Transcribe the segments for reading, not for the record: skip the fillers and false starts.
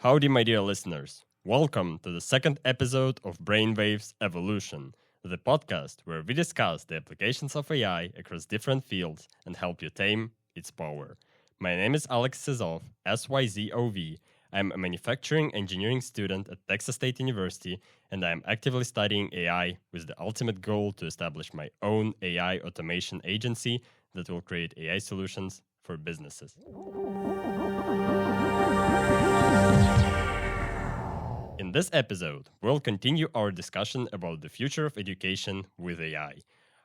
Howdy, my dear listeners. Welcome to the second episode of Brainwaves Evolution, the podcast where we discuss the applications of AI across different fields and help you tame its power. My name is Alex Sizov, SYZOV. I'm a manufacturing engineering student at Texas State University, and I am actively studying AI with the ultimate goal to establish my own AI automation agency that will create AI solutions for businesses. In this episode, we'll continue our discussion about the future of education with AI.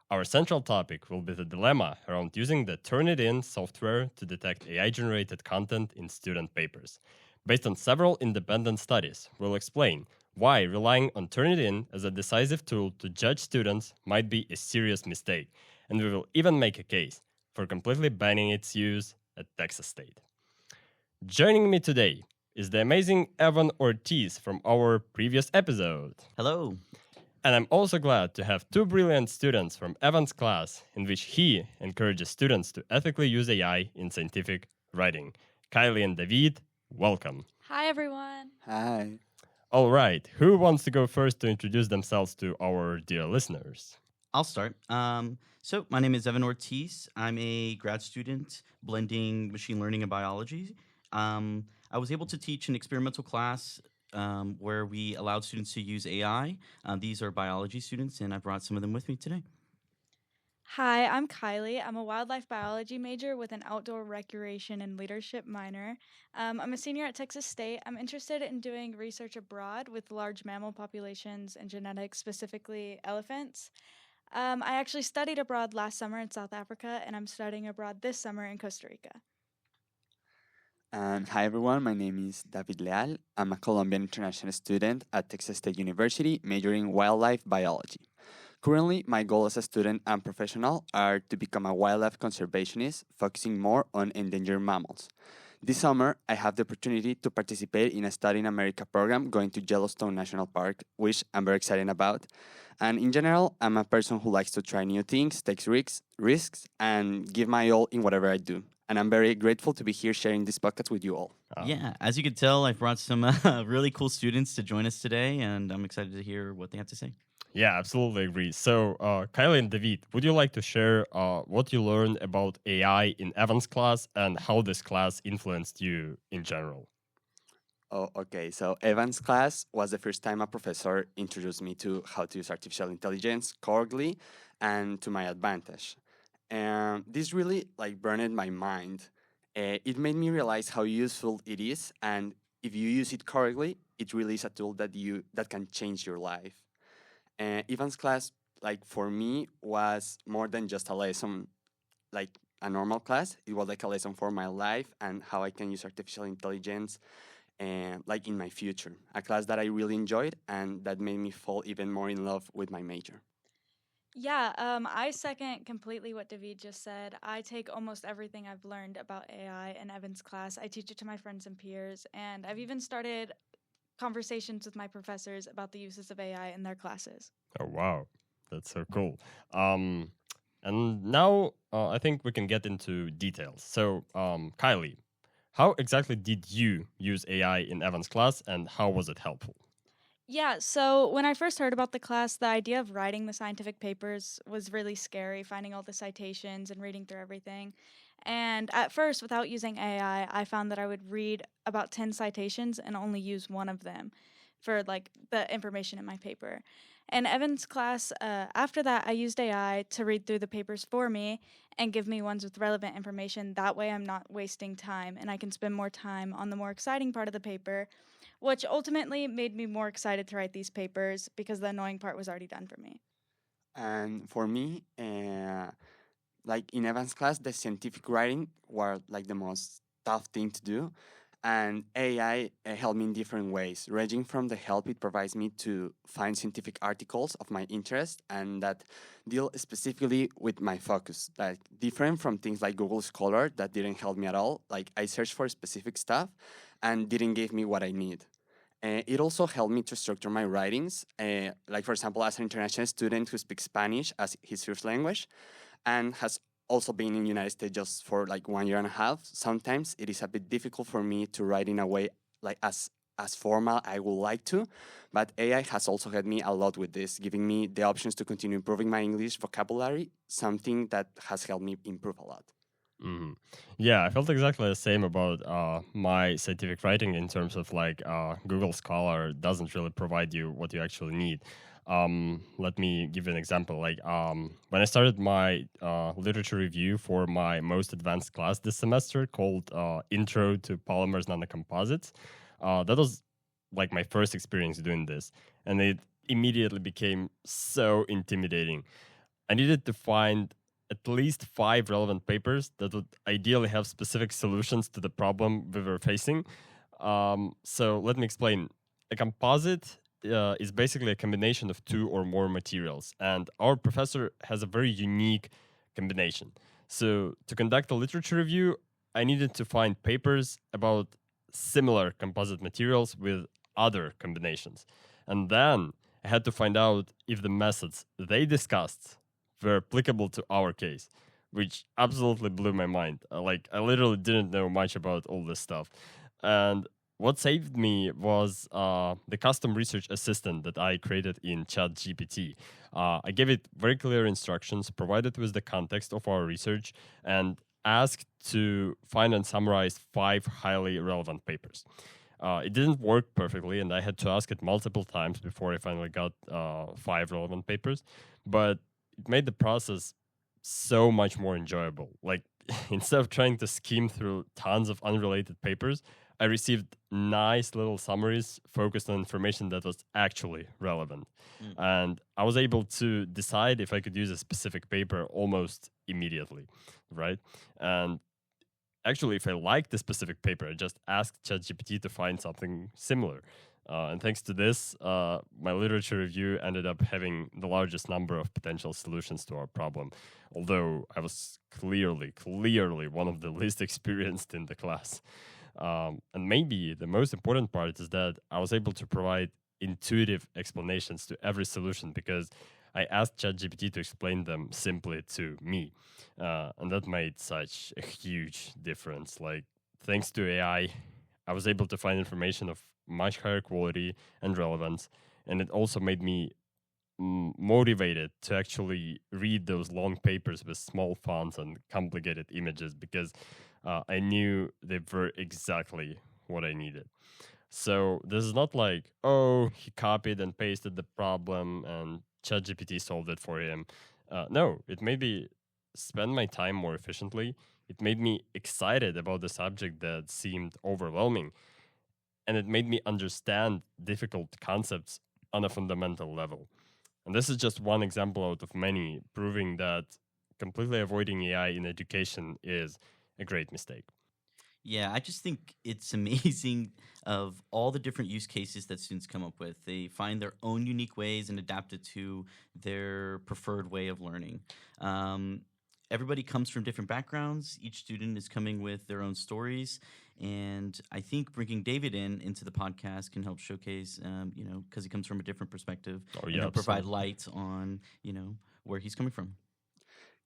Our central topic will be the dilemma around using the Turnitin software to detect AI-generated content in student papers. Based on several independent studies, we'll explain why relying on Turnitin as a decisive tool to judge students might be a serious mistake, and we will even make a case for completely banning its use at Texas State. Joining me today is the amazing Evan Ortiz from our previous episode. Hello. And I'm also glad to have two brilliant students from Evan's class in which he encourages students to ethically use AI in scientific writing. Kylie and David, welcome. Hi, everyone. Hi. All right, who wants to go first to introduce themselves to our dear listeners? I'll start. So my name is Evan Ortiz. I'm a grad student blending machine learning and biology. I was able to teach an experimental class where we allowed students to use AI. These are biology students, and I brought some of them with me today. Hi, I'm Kylie. I'm a wildlife biology major with an outdoor recreation and leadership minor. I'm a senior at Texas State. I'm interested in doing research abroad with large mammal populations and genetics, specifically elephants. I actually studied abroad last summer in South Africa, and I'm studying abroad this summer in Costa Rica. And hi everyone, my name is David Leal. I'm a Colombian international student at Texas State University, majoring wildlife biology. Currently, my goal as a student and professional are to become a wildlife conservationist, focusing more on endangered mammals. This summer, I have the opportunity to participate in a Study in America program going to Yellowstone National Park, which I'm very excited about. And in general, I'm a person who likes to try new things, takes risks, and give my all in whatever I do. And I'm very grateful to be here sharing this podcast with you all. Yeah, as you can tell, I've brought some really cool students to join us today, and I'm excited to hear what they have to say. Yeah, absolutely agree. So, Kylie and David, would you like to share what you learned about AI in Evan's class and how this class influenced you in general? Oh, okay. So Evan's class was the first time a professor introduced me to how to use artificial intelligence correctly and to my advantage. And this really burned my mind. It made me realize how useful it is, and if you use it correctly, it really is a tool that can change your life. Evan's class, for me, was more than just a lesson, like a normal class. It was like a lesson for my life and how I can use artificial intelligence, in my future. A class that I really enjoyed and that made me fall even more in love with my major. Yeah, I second completely what David just said. I take almost everything I've learned about AI in Evan's class. I teach it to my friends and peers, and I've even started conversations with my professors about the uses of AI in their classes. Oh, wow. That's so cool. And now I think we can get into details. So, Kylie, how exactly did you use AI in Evan's class and how was it helpful? Yeah, so when I first heard about the class, the idea of writing the scientific papers was really scary, finding all the citations and reading through everything. And at first, without using AI, I found that I would read about 10 citations and only use one of them for the information in my paper. In Evan's class, after that, I used AI to read through the papers for me and give me ones with relevant information. That way, I'm not wasting time and I can spend more time on the more exciting part of the paper, which ultimately made me more excited to write these papers because the annoying part was already done for me. And for me, in Evan's class, the scientific writing were the most tough thing to do. And AI helped me in different ways, ranging from the help it provides me to find scientific articles of my interest and that deal specifically with my focus, different from things like Google Scholar that didn't help me at all. I searched for specific stuff and didn't give me what I need. It also helped me to structure my writings. For example, as an international student who speaks Spanish as his first language, and has also been in United States just for like 1 year and a half. Sometimes it is a bit difficult for me to write in a way like as formal I would like to, but AI has also helped me a lot with this, giving me the options to continue improving my English vocabulary, something that has helped me improve a lot. Hmm. Yeah, I felt exactly the same about my scientific writing in terms of like Google Scholar doesn't really provide you what you actually need. Let me give you an example. Like when I started my literature review for my most advanced class this semester called Intro to Polymers Nanocomposites, that was like my first experience doing this, and it immediately became so intimidating. I needed to find at least 5 relevant papers that would ideally have specific solutions to the problem we were facing. So let me explain. A composite is basically a combination of 2 or more materials, and our professor has a very unique combination. So to conduct a literature review, I needed to find papers about similar composite materials with other combinations. And then I had to find out if the methods they discussed were applicable to our case, which absolutely blew my mind. Like, I literally didn't know much about all this stuff. And what saved me was the custom research assistant that I created in ChatGPT. I gave it very clear instructions, provided with the context of our research, and asked to find and summarize 5 highly relevant papers. It didn't work perfectly, and I had to ask it multiple times before I finally got 5 relevant papers. But it made the process so much more enjoyable. Like, instead of trying to skim through tons of unrelated papers, I received nice little summaries focused on information that was actually relevant. And I was able to decide if I could use a specific paper almost immediately, right? And actually, if I liked the specific paper, I just asked ChatGPT to find something similar. And thanks to this, my literature review ended up having the largest number of potential solutions to our problem, although I was clearly one of the least experienced in the class. And maybe the most important part is that I was able to provide intuitive explanations to every solution because I asked ChatGPT to explain them simply to me. And that made such a huge difference. Like, thanks to I was able to find information of much higher quality and relevance. And it also made me motivated to actually read those long papers with small fonts and complicated images because I knew they were exactly what I needed. So this is not like, oh, he copied and pasted the problem and ChatGPT solved it for him. No, it made me spend my time more efficiently. It made me excited about the subject that seemed overwhelming. And it made me understand difficult concepts on a fundamental level. And this is just one example out of many, proving that completely avoiding AI in education is a great mistake. Yeah, I just think it's amazing of all the different use cases that students come up with. They find their own unique ways and adapt it to their preferred way of learning. Everybody comes from different backgrounds. Each student is coming with their own stories. And I think bringing David into the podcast can help showcase, because he comes from a different perspective Oh, and yeah, then provide absolutely. light on, where he's coming from.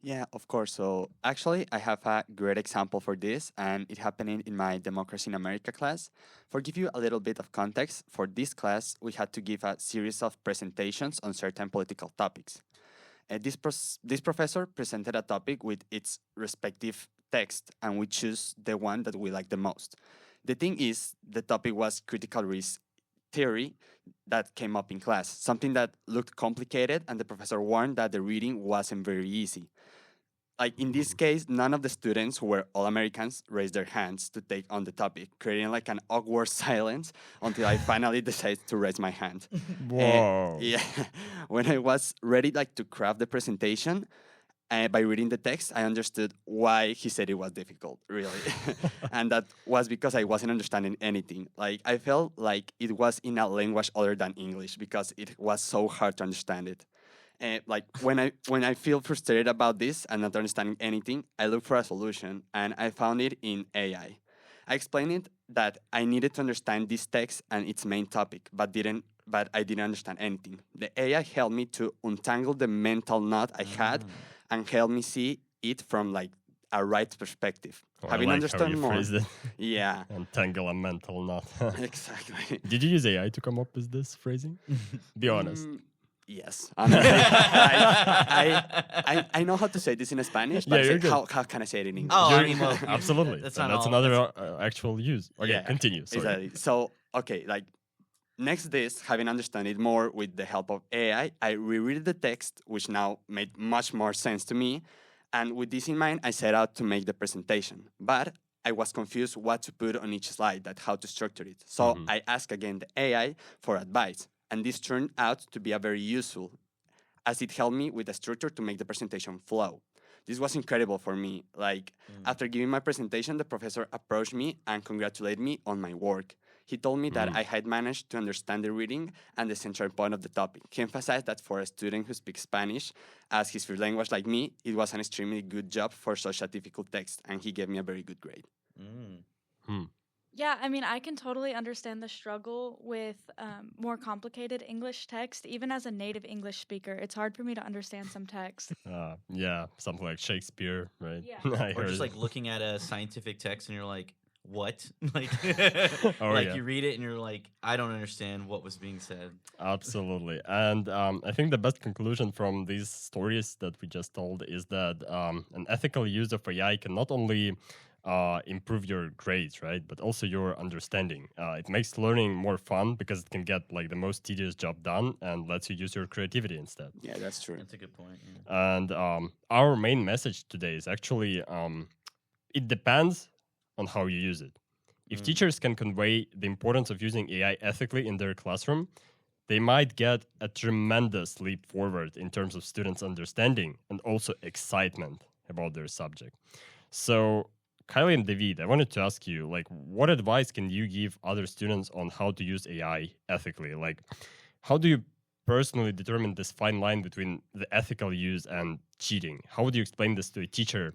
Yeah, of course. So actually, I have a great example for this, and it happened in my Democracy in America class. For give you a little bit of context, for this class, we had to give a series of presentations on certain political topics. This professor presented a topic with its respective text, and we choose the one that we like the most. The thing is, the topic was critical race theory that came up in class, something that looked complicated, and the professor warned that the reading wasn't very easy. Like in this case, none of the students who were all Americans raised their hands to take on the topic, creating like an awkward silence until I finally decided to raise my hand. Whoa. Yeah, when I was ready like to craft the presentation, by reading the text, I understood why he said it was difficult, really. And that was because I wasn't understanding anything. Like, I felt like it was in a language other than English because it was so hard to understand it. And like when I feel frustrated about this and not understanding anything, I look for a solution, and I found it in AI. I explained it that I needed to understand this text and its main topic, but I didn't understand anything. The AI helped me to untangle the mental knot I had and help me see it from like a right perspective. Oh, Having I like how understand you more. phrased it. Yeah, Untangle a mental knot. exactly. Did you use AI to come up with this phrasing? Be honest. Yes. Honestly, I know how to say this in Spanish, but Yeah, you're good. how can I say it in English? Oh, I You're- mean, well, absolutely. that's And not that's all- another actual use. Okay, Yeah, continue. Sorry. Exactly. So, okay, like next this, having understood it more with the help of AI, I reread the text, which now made much more sense to me. And with this in mind, I set out to make the presentation. But I was confused what to put on each slide, that how to structure it. So Mhm. I asked again the AI for advice. And this turned out to be a very useful, as it helped me with the structure to make the presentation flow. This was incredible for me. Like, after giving my presentation, the professor approached me and congratulated me on my work. He told me that I had managed to understand the reading and the central point of the topic. He emphasized that for a student who speaks Spanish as his first language like me, it was an extremely good job for such a difficult text, and he gave me a very good grade. Yeah, I mean, I can totally understand the struggle with more complicated English text. Even as a native English speaker, it's hard for me to understand some text. Yeah, something like Shakespeare, right? Yeah. I or heard just it. like looking at a scientific text and you're like, what? like, Oh, like yeah. you read it and you're like, I don't understand what was being said. Absolutely. And I think the best conclusion from these stories that we just told is that an ethical use of AI can not only improve your grades, right, but also your understanding. It makes learning more fun because it can get like the most tedious job done and lets you use your creativity instead. Yeah, that's true. That's a good point. Yeah. And our main message today is actually it depends on how you use it. If teachers can convey the importance of using AI ethically in their classroom, they might get a tremendous leap forward in terms of students' understanding and also excitement about their subject. So, Kylie and David, I wanted to ask you, like, what advice can you give other students on how to use AI ethically? Like, how do you personally determine this fine line between the ethical use and cheating? How would you explain this to a teacher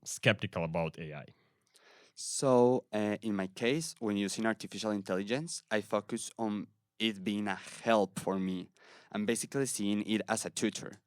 skeptical about AI? So, in my case, when using artificial intelligence, I focus on it being a help for me and basically seeing it as a tutor.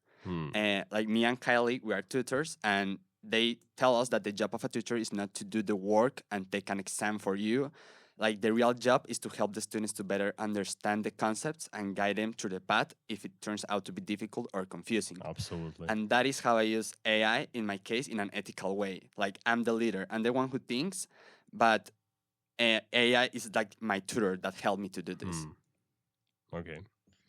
Like me and Kylie, we are tutors, and they tell us that the job of a tutor is not to do the work and take an exam for you. Like the real job is to help the students to better understand the concepts and guide them through the path if it turns out to be difficult or confusing. Absolutely. And that is how I use AI in my case in an ethical way. Like I'm the leader, I'm the one who thinks, but AI is like my tutor that helped me to do this. Okay.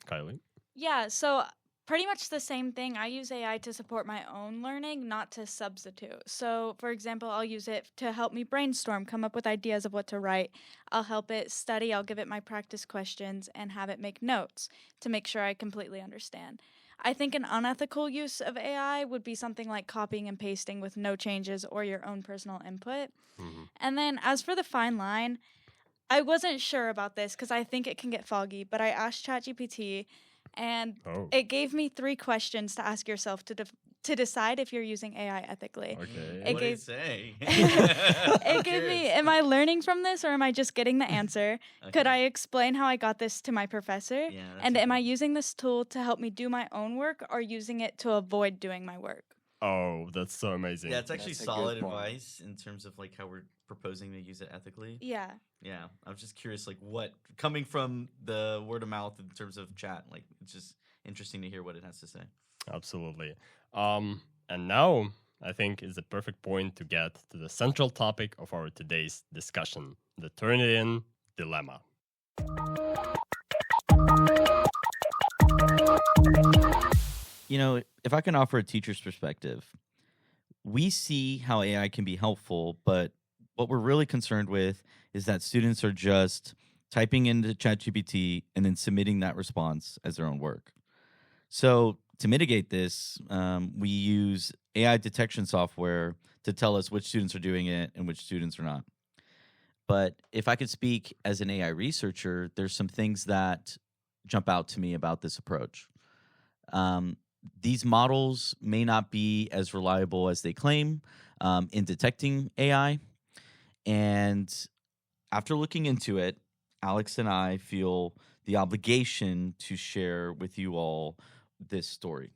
Kylie? Yeah, so pretty much the same thing. I use AI to support my own learning, not to substitute. So, for example, I'll use it to help me brainstorm, come up with ideas of what to write. I'll help it study, I'll give it my practice questions, and have it make notes to make sure I completely understand. I think an unethical use of AI would be something like copying and pasting with no changes or your own personal input. And then, as for the fine line, I wasn't sure about this because I think it can get foggy, but I asked ChatGPT and Oh. it gave me 3 questions to ask yourself to decide if you're using AI ethically. Okay. It What did it gave- say? It gave me, am I learning from this or am I just getting the answer? Could Okay. I explain how I got this to my professor? Yeah, that's And a am I good- using this tool to help me do my own work or using it to avoid doing my work? Oh, that's so amazing. Yeah, it's actually That's a good solid point. advice in terms of like how we're proposing to use it ethically. Yeah. Yeah, I was just curious, like what coming from the word of mouth in terms of chat, like it's just interesting to hear what it has to say. Absolutely. And now I think is the perfect point to get to the central topic of our today's discussion, the Turnitin dilemma. You know, if I can offer a teacher's perspective, we see how AI can be helpful, but what we're really concerned with is that students are just typing into ChatGPT and then submitting that response as their own work. So to mitigate this, we use AI detection software to tell us which students are doing it and which students are not. But if I could speak as an AI researcher, there's some things that jump out to me about this approach. These models may not be as reliable as they claim in detecting AI. And after looking into it, Alex and I feel the obligation to share with you all this story.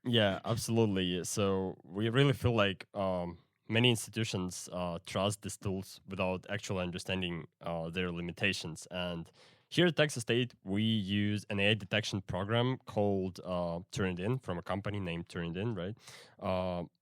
Yeah, absolutely. So we really feel like many institutions trust these tools without actually understanding their limitations. And here at Texas State, we use an AI detection program called Turnitin from a company named Turnitin, right?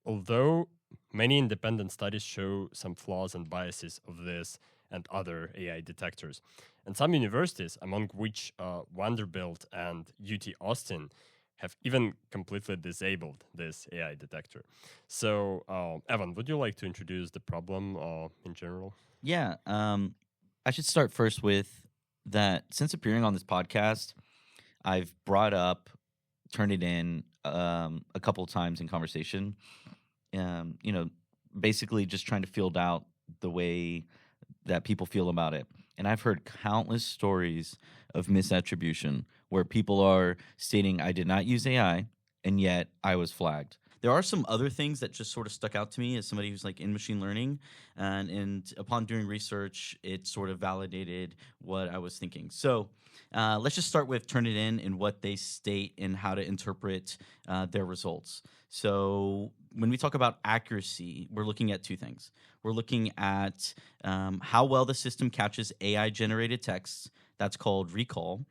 Although many independent studies show some flaws and biases of this and other AI detectors. And some universities, among which Vanderbilt and UT Austin, have even completely disabled this AI detector. So, Evan, would you like to introduce the problem in general? Yeah, I should start first with that. Since appearing on this podcast, I've brought up, turned it in a couple times in conversation. You know, basically just trying to field out the way that people feel about it. And I've heard countless stories of misattribution where people are stating, I did not use AI, and yet I was flagged. There are some other things that just sort of stuck out to me as somebody who's like in machine learning. And upon doing research, it sort of validated what I was thinking. So let's just start with Turnitin and what they state and how to interpret their results. So when we talk about accuracy, we're looking at two things. We're looking at how well the system catches AI generated texts. That's called recall.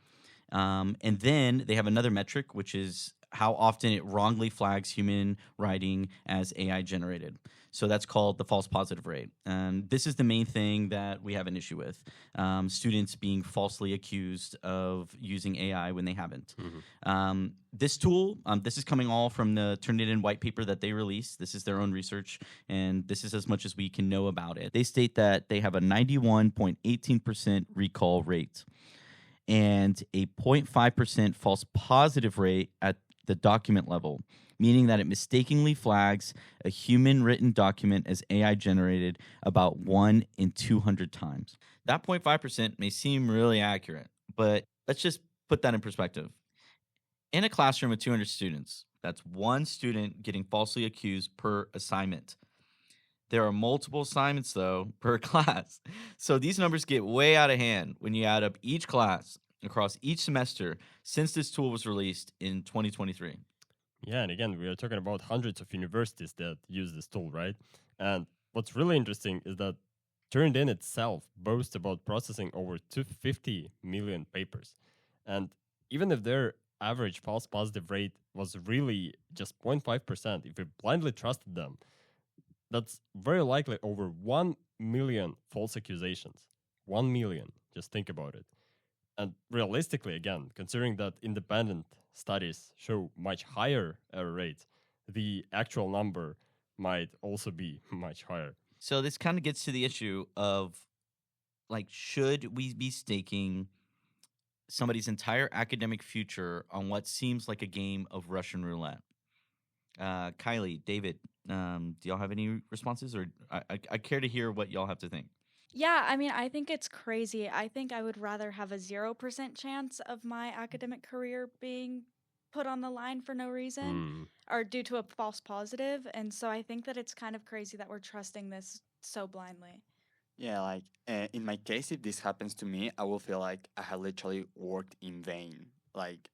And then they have another metric, which is how often it wrongly flags human writing as AI generated. So that's called the false positive rate. And this is the main thing that we have an issue with, students being falsely accused of using AI when they haven't. This tool, this is coming all from the Turnitin white paper that they released. This is their own research, and this is as much as we can know about it. They state that they have a 91.18% recall rate and a 0.5% false positive rate at the document level, meaning that it mistakenly flags a human written document as AI generated about 1 in 200 times. That 0.5% may seem really accurate, but let's just put that in perspective. In a classroom of 200 students, that's one student getting falsely accused per assignment. There are multiple assignments, though, per class. So these numbers get way out of hand when you add up each class across each semester since this tool was released in 2023. Yeah, and again, we are talking about hundreds of universities that use this tool, right? And what's really interesting is that Turnitin itself boasts about processing over 250 million papers. And even if their average false positive rate was really just 0.5%, if we blindly trusted them, that's very likely over 1 million false accusations. 1 million. Just think about it. And realistically, again, considering that independent studies show much higher error rates, the actual number might also be much higher. So this kind of gets to the issue of, like, should we be staking somebody's entire academic future on what seems like a game of Russian roulette? Kylie, David, do y'all have any responses, or I care to hear what y'all have to think. Yeah, I mean, I think it's crazy. I think I would rather have a 0% chance of my academic career being put on the line for no reason or due to a false positive. And so I think that it's kind of crazy that we're trusting this so blindly. Yeah, like in my case, if this happens to me, I will feel like I had literally worked in vain. Like,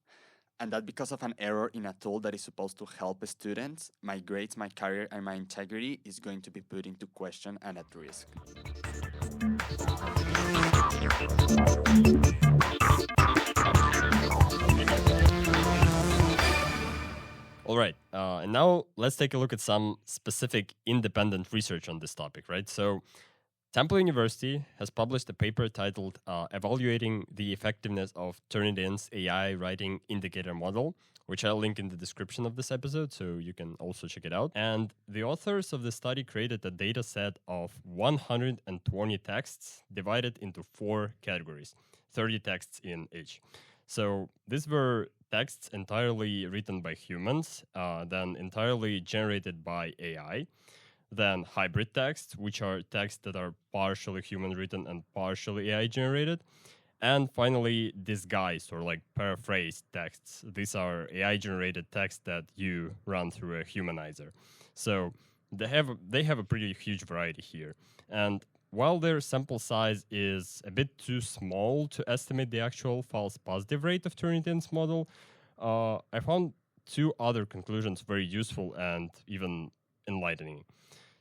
and that because of an error in a tool that is supposed to help students, my grades, my career, and my integrity is going to be put into question and at risk. All right, and now let's take a look at some specific independent research on this topic, right? So, Temple University has published a paper titled Evaluating the Effectiveness of Turnitin's AI Writing Indicator Model, which I'll link in the description of this episode, so you can also check it out. And the authors of the study created a data set of 120 texts divided into 4 categories, 30 texts in each. So these were texts entirely written by humans, then entirely generated by AI, then hybrid texts, which are texts that are partially human written and partially AI generated. And finally, disguised or like paraphrased texts. These are AI generated texts that you run through a humanizer. So they have a pretty huge variety here. And while their sample size is a bit too small to estimate the actual false positive rate of Turnitin's model, I found two other conclusions very useful and even enlightening.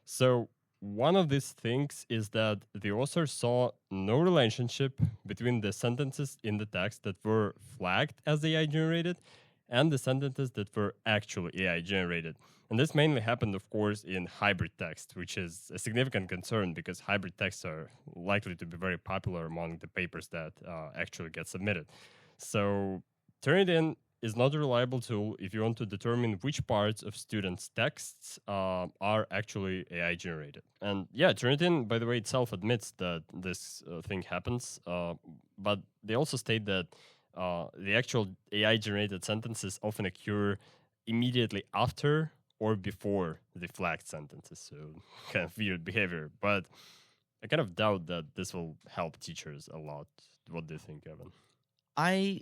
So, one of these things is that the author saw no relationship between the sentences in the text that were flagged as AI generated and the sentences that were actually AI generated. And this mainly happened, of course, in hybrid text, which is a significant concern because hybrid texts are likely to be very popular among the papers that actually get submitted. So, Turnitin is not a reliable tool if you want to determine which parts of students' texts are actually AI generated. And yeah, Turnitin, by the way, itself admits that this thing happens, but they also state that the actual AI generated sentences often occur immediately after or before the flagged sentences. So kind of weird behavior, but I kind of doubt that this will help teachers a lot. What do you think, Evan? I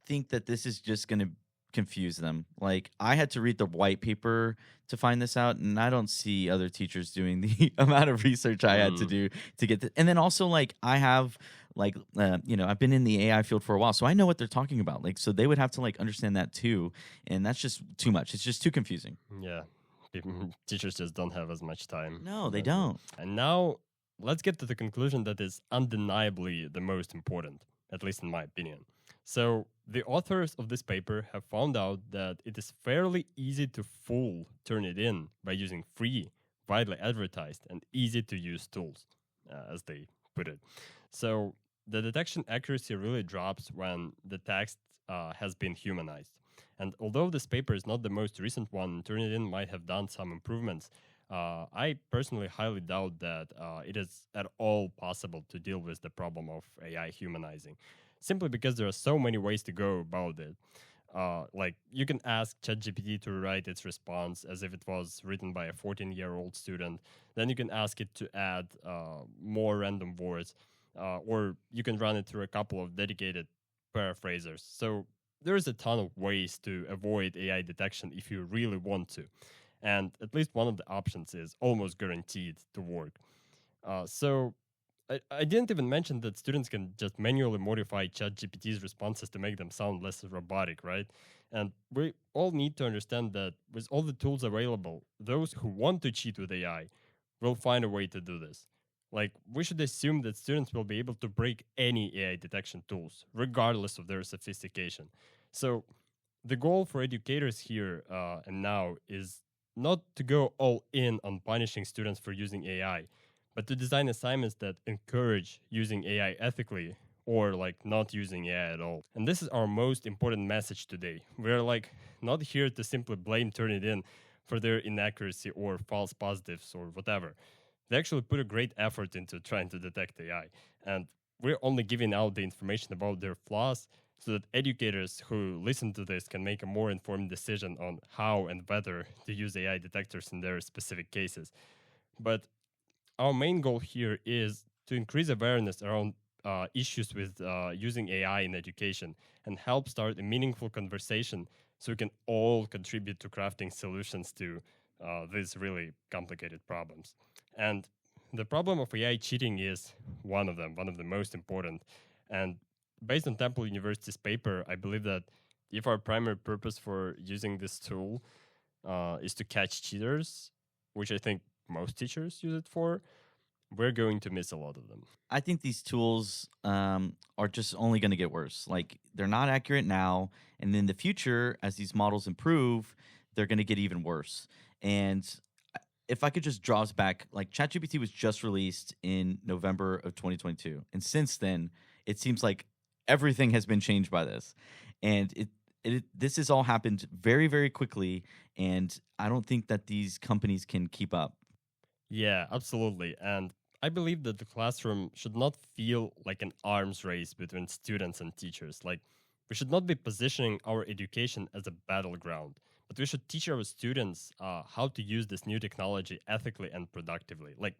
think that this is just going to confuse them. Like, I had to read the white paper to find this out, and I don't see other teachers doing the amount of research I had to do to get this. And then also, like, I have like I've been in the AI field for a while, so I know what they're talking about. Like, so they would have to like understand that too, and that's just too much. It's just too confusing. Yeah, teachers just don't have as much time. No, they don't. And now let's get to the conclusion that is undeniably the most important, at least in my opinion. So, the authors of this paper have found out that it is fairly easy to fool Turnitin by using free, widely advertised, and easy to use tools, as they put it. So, the detection accuracy really drops when the text has been humanized. And although this paper is not the most recent one, Turnitin might have done some improvements. I personally highly doubt that it is at all possible to deal with the problem of AI humanizing, simply because there are so many ways to go about it. Like, you can ask ChatGPT to write its response as if it was written by a 14-year-old student. Then you can ask it to add more random words, or you can run it through a couple of dedicated paraphrasers. So there's a ton of ways to avoid AI detection if you really want to. And at least one of the options is almost guaranteed to work. So I didn't even mention that students can just manually modify ChatGPT's responses to make them sound less robotic, right? And we all need to understand that with all the tools available, those who want to cheat with AI will find a way to do this. Like, we should assume that students will be able to break any AI detection tools, regardless of their sophistication. So, the goal for educators here and now is not to go all in on punishing students for using AI, but to design assignments that encourage using AI ethically or like not using AI at all. And this is our most important message today. We're like not here to simply blame Turnitin for their inaccuracy or false positives or whatever. They actually put a great effort into trying to detect AI. And we're only giving out the information about their flaws so that educators who listen to this can make a more informed decision on how and whether to use AI detectors in their specific cases. But our main goal here is to increase awareness around issues with using AI in education and help start a meaningful conversation so we can all contribute to crafting solutions to these really complicated problems. And the problem of AI cheating is one of them, one of the most important. And based on Temple University's paper, I believe that if our primary purpose for using this tool is to catch cheaters, which I think most teachers use it for, we're going to miss a lot of them. I think these tools are just only going to get worse. Like, they're not accurate now, and in the future, as these models improve, they're going to get even worse. And if I could just draw us back, like, ChatGPT was just released in November of 2022, and since then, it seems like everything has been changed by this, and this has all happened very, very quickly, and I don't think that these companies can keep up. Yeah, absolutely. And I believe that the classroom should not feel like an arms race between students and teachers. Like, we should not be positioning our education as a battleground, but we should teach our students how to use this new technology ethically and productively. Like,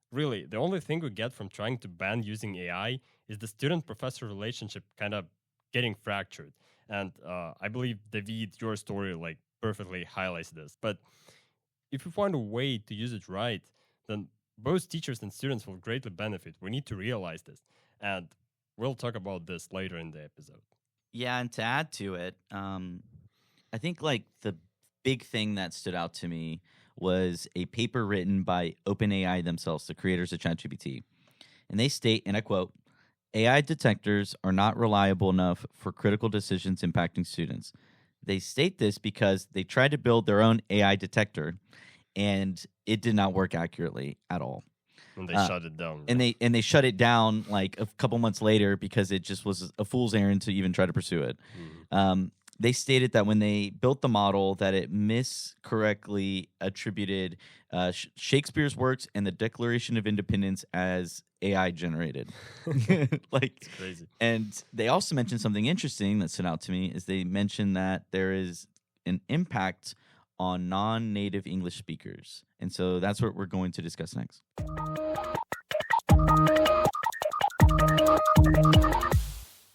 really, the only thing we get from trying to ban using AI is the student-professor relationship kind of getting fractured. And I believe, David, your story like perfectly highlights this. But if we find a way to use it right, then both teachers and students will greatly benefit. We need to realize this. And we'll talk about this later in the episode. Yeah, and to add to it, I think like the big thing that stood out to me was a paper written by OpenAI themselves, the creators of ChatGPT. And they state, and I quote, AI detectors are not reliable enough for critical decisions impacting students. They state this because they tried to build their own AI detector and it did not work accurately at all. And they shut it down. And they shut it down like a couple months later because it just was a fool's errand to even try to pursue it. They stated that when they built the model, that it miscorrectly attributed Shakespeare's works and the Declaration of Independence as AI generated. Like, It's crazy. and they also mentioned something interesting that stood out to me is they mentioned that there is an impact on non-native English speakers. And so that's what we're going to discuss next.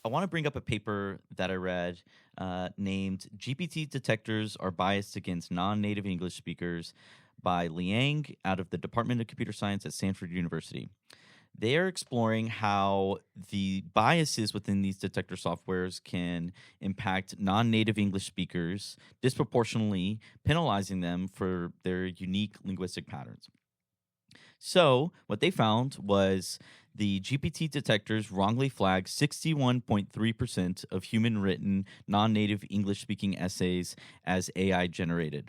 I want to bring up a paper that I read named GPT Detectors Are Biased Against Non-Native English Speakers by Liang out of the Department of Computer Science at Stanford University. They are exploring how the biases within these detector softwares can impact non-native English speakers disproportionately, penalizing them for their unique linguistic patterns. So, what they found was the GPT detectors wrongly flagged 61.3% of human written non native English speaking essays as AI generated.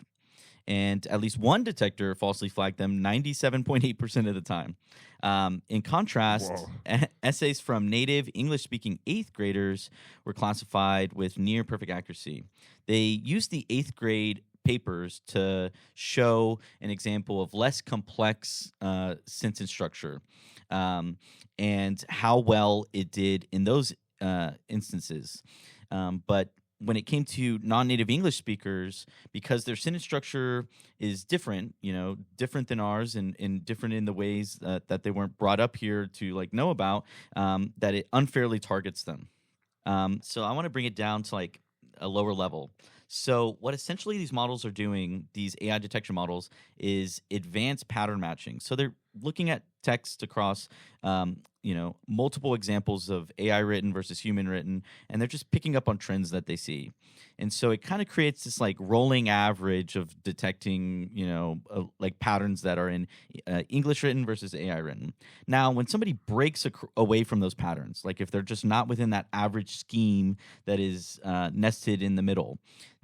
And at least one detector falsely flagged them 97.8% of the time. In contrast, essays from native English speaking eighth graders were classified with near perfect accuracy. They used the eighth grade papers to show an example of less complex sentence structure and how well it did in those instances. But when it came to non-native English speakers, because their sentence structure is different, different than ours and different in the ways that they weren't brought up here to like know about, that it unfairly targets them. So I want to bring it down to like a lower level. So what essentially these models are doing, these AI detection models, is advanced pattern matching. So they're looking at text across, multiple examples of AI written versus human written, and they're just picking up on trends that they see. And so it kind of creates this like rolling average of detecting, like patterns that are in English written versus AI written. Now, when somebody breaks away from those patterns, like if they're just not within that average scheme that is nested in the middle,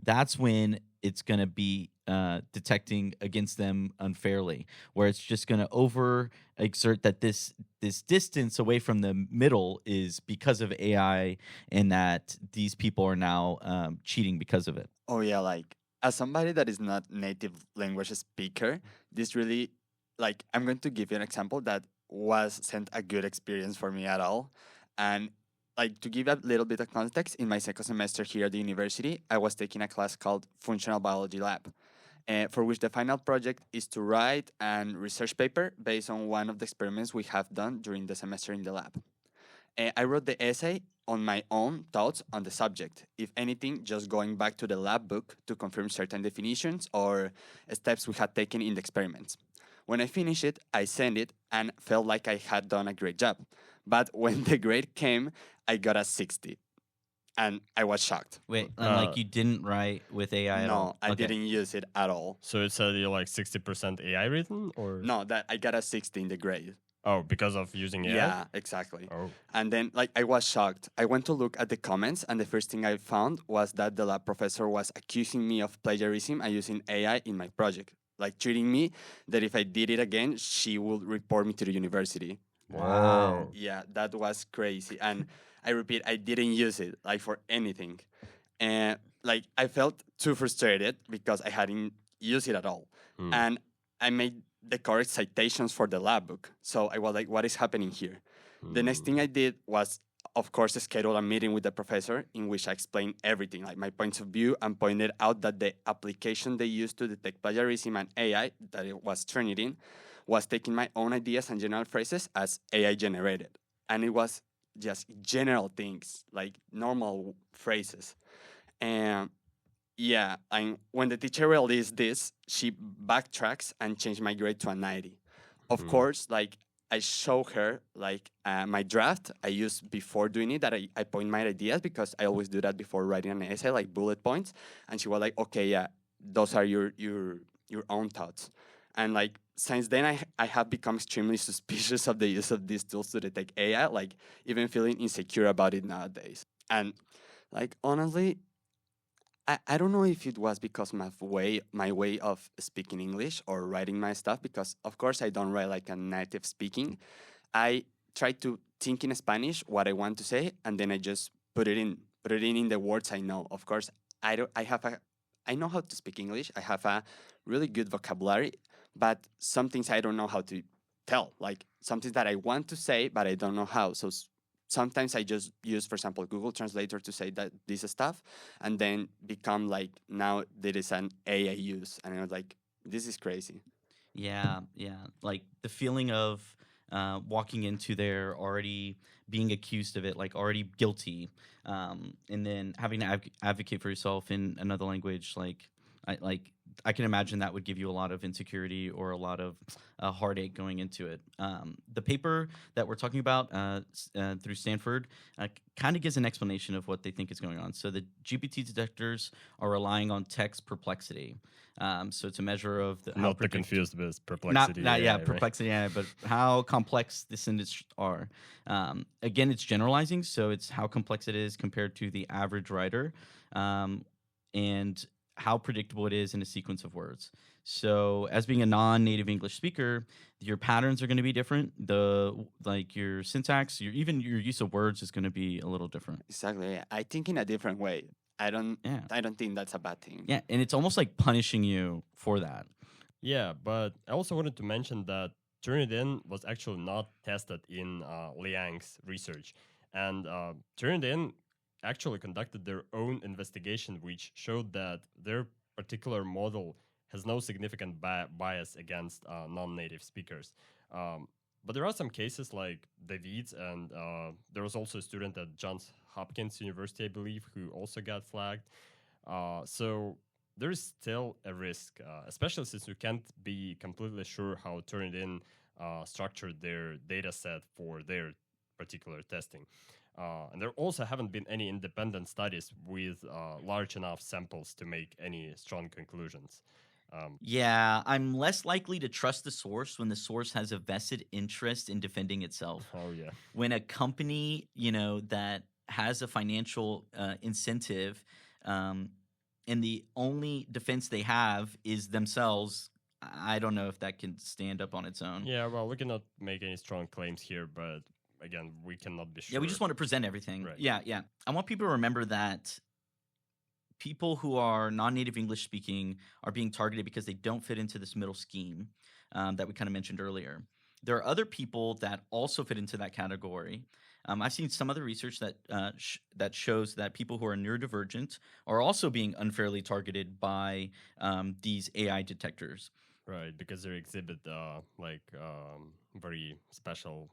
that's when it's going to be detecting against them unfairly, where it's just going to overexert that this distance away from the middle is because of AI and that these people are now cheating because of it. Oh yeah, like as somebody that is not native language speaker, this really like I'm going to give you an example that wasn't a good experience for me at all. And like to give a little bit of context, in my second semester here at the university, I was taking a class called Functional Biology Lab, for which the final project is to write an research paper based on one of the experiments we have done during the semester in the lab. I wrote the essay on my own thoughts on the subject, if anything, just going back to the lab book to confirm certain definitions or steps we had taken in the experiments. When I finished it, I sent it and felt like I had done a great job. But when the grade came, I got a 60. And I was shocked. Wait, and like you didn't write with AI at all? No, I didn't use it at all. So it said you're like 60% AI written, or No, that I got a 60 in the grade. Oh, because of using AI? Yeah, exactly. Oh. And then like I was shocked. I went to look at the comments and the first thing I found was that the lab professor was accusing me of plagiarism and using AI in my project. Like treating me that if I did it again, she would report me to the university. Wow. Yeah, that was crazy. And I repeat, I didn't use it like for anything. And like I felt too frustrated because I hadn't used it at all. And I made the correct citations for the lab book. So I was like, what is happening here? The next thing I did was, of course, schedule a meeting with the professor in which I explained everything, like my points of view, and pointed out that the application they used to detect plagiarism and AI that it was Turnitin was taking my own ideas and general phrases as AI generated. And it was just general things, like normal phrases. And yeah, and when the teacher released this, she backtracks and changed my grade to a 90. Of course, like I show her like my draft I used before doing it, that I point my ideas, because I always do that before writing an essay, like bullet points. And she was like, okay, yeah, those are your own thoughts. And like since then, I have become extremely suspicious of the use of these tools to detect AI, like even feeling insecure about it nowadays. And like honestly, I don't know if it was because my way of speaking English or writing my stuff, because of course I don't write like a native speaking. I try to think in Spanish what I want to say, and then I just put it in the words I know. Of course, I know how to speak English. I have a really good vocabulary, but some things I don't know how to tell. Like something that I want to say, but I don't know how. So sometimes I just use, for example, Google Translator to say that this stuff, and then become like, now there is an AI use, and I was like, this is crazy. Yeah, yeah. Like the feeling of walking into there already being accused of it, like already guilty, and then having to advocate for yourself in another language. Like I can imagine that would give you a lot of insecurity or a lot of heartache going into it. The paper that we're talking about through Stanford kind of gives an explanation of what they think is going on. So the GPT detectors are relying on text perplexity. So it's a measure of Not to confuse with perplexity. not yeah, AI, right? perplexity AI, but how complex the sentences are. Again, it's generalizing, so it's how complex it is compared to the average writer, and how predictable it is in a sequence of words. So, as being a non-native English speaker, your patterns are going to be different. Your syntax, even your use of words is going to be a little different. Exactly. Yeah. I think in a different way. Yeah. I don't think that's a bad thing. Yeah, and it's almost like punishing you for that. Yeah, but I also wanted to mention that Turnitin was actually not tested in Liang's research. And Turnitin actually conducted their own investigation, which showed that their particular model has no significant bias against non-native speakers. But there are some cases like David, and there was also a student at Johns Hopkins University, I believe, who also got flagged. So there is still a risk, especially since we can't be completely sure how Turnitin structured their data set for their particular testing. And there also haven't been any independent studies with large enough samples to make any strong conclusions. Yeah, I'm less likely to trust the source when the source has a vested interest in defending itself. Oh, yeah. When a company, that has a financial incentive, and the only defense they have is themselves, I don't know if that can stand up on its own. Yeah, well, we cannot make any strong claims here, but again, we cannot be sure. Yeah, we just want to present everything. Right. Yeah. I want people to remember that people who are non-native English speaking are being targeted because they don't fit into this middle scheme that we kind of mentioned earlier. There are other people that also fit into that category. I've seen some other research that that shows that people who are neurodivergent are also being unfairly targeted by these AI detectors. Right, because they exhibit very special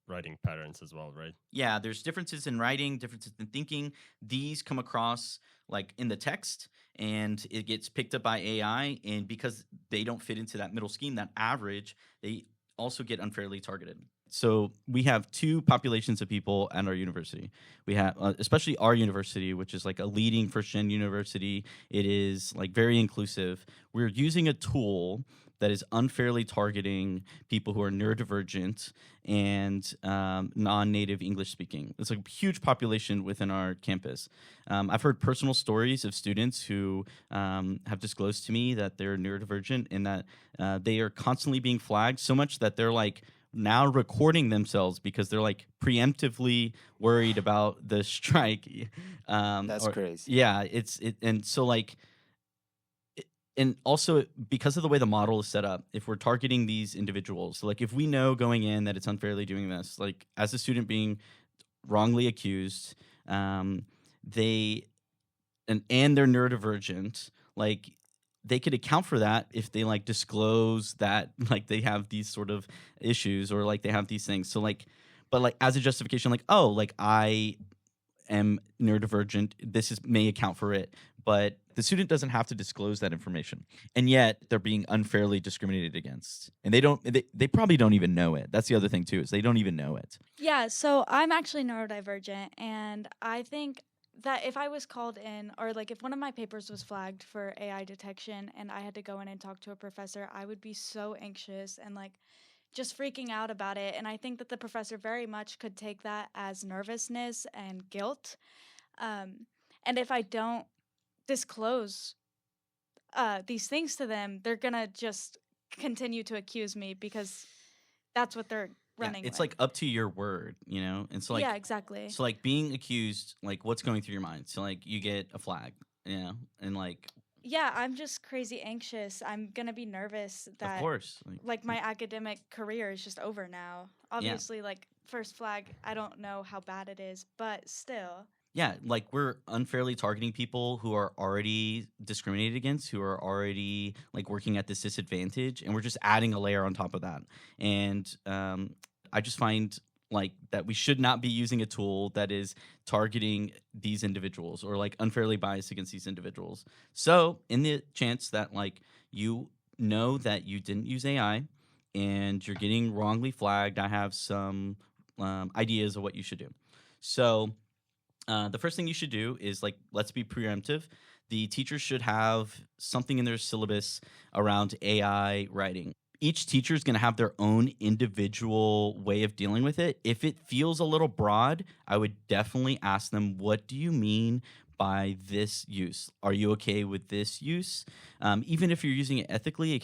writing patterns as well, right? Yeah, there's differences in writing, differences in thinking. These come across like in the text, and it gets picked up by AI. And because they don't fit into that middle scheme, that average, they also get unfairly targeted. So we have two populations of people at our university. We have, especially our university, which is like a leading first-gen university. It is like very inclusive. We're using a tool that is unfairly targeting people who are neurodivergent and non-native English speaking. It's a huge population within our campus. I've heard personal stories of students who have disclosed to me that they're neurodivergent and that they are constantly being flagged so much that they're like now recording themselves because they're like preemptively worried about the strike. That's crazy. Yeah, and so like, and also because of the way the model is set up, if we're targeting these individuals, so like if we know going in that it's unfairly doing this, like as a student being wrongly accused, and they're neurodivergent, like they could account for that if they like disclose that like they have these sort of issues or like they have these things. So like, but like as a justification, like, oh, like I am neurodivergent, may account for it. but the student doesn't have to disclose that information. And yet they're being unfairly discriminated against. And they probably don't even know it. That's the other thing too, is they don't even know it. Yeah, so I'm actually neurodivergent, and I think that if I was called in, or like if one of my papers was flagged for AI detection and I had to go in and talk to a professor, I would be so anxious and like just freaking out about it. And I think that the professor very much could take that as nervousness and guilt. And if I don't disclose these things to them, they're gonna just continue to accuse me because that's what they're running. It's with. like up to your word, you know? And so like yeah, exactly. so like being accused, like what's going through your mind? So like you get a flag, you know, and like Yeah, I'm just crazy anxious. I'm gonna be nervous of that course. like my academic career is just over now. Obviously, like first flag, I don't know how bad it is, but still. Yeah, like we're unfairly targeting people who are already discriminated against, who are already like working at this disadvantage, and we're just adding a layer on top of that. And I just find like that we should not be using a tool that is targeting these individuals or like unfairly biased against these individuals. So in the chance that like you know that you didn't use AI and you're getting wrongly flagged, I have some ideas of what you should do. So the first thing you should do is like, let's be preemptive. The teachers should have something in their syllabus around AI writing. Each teacher is going to have their own individual way of dealing with it. If it feels a little broad, I would definitely ask them, what do you mean by this use? Are you okay with this use? Even if you're using it ethically, it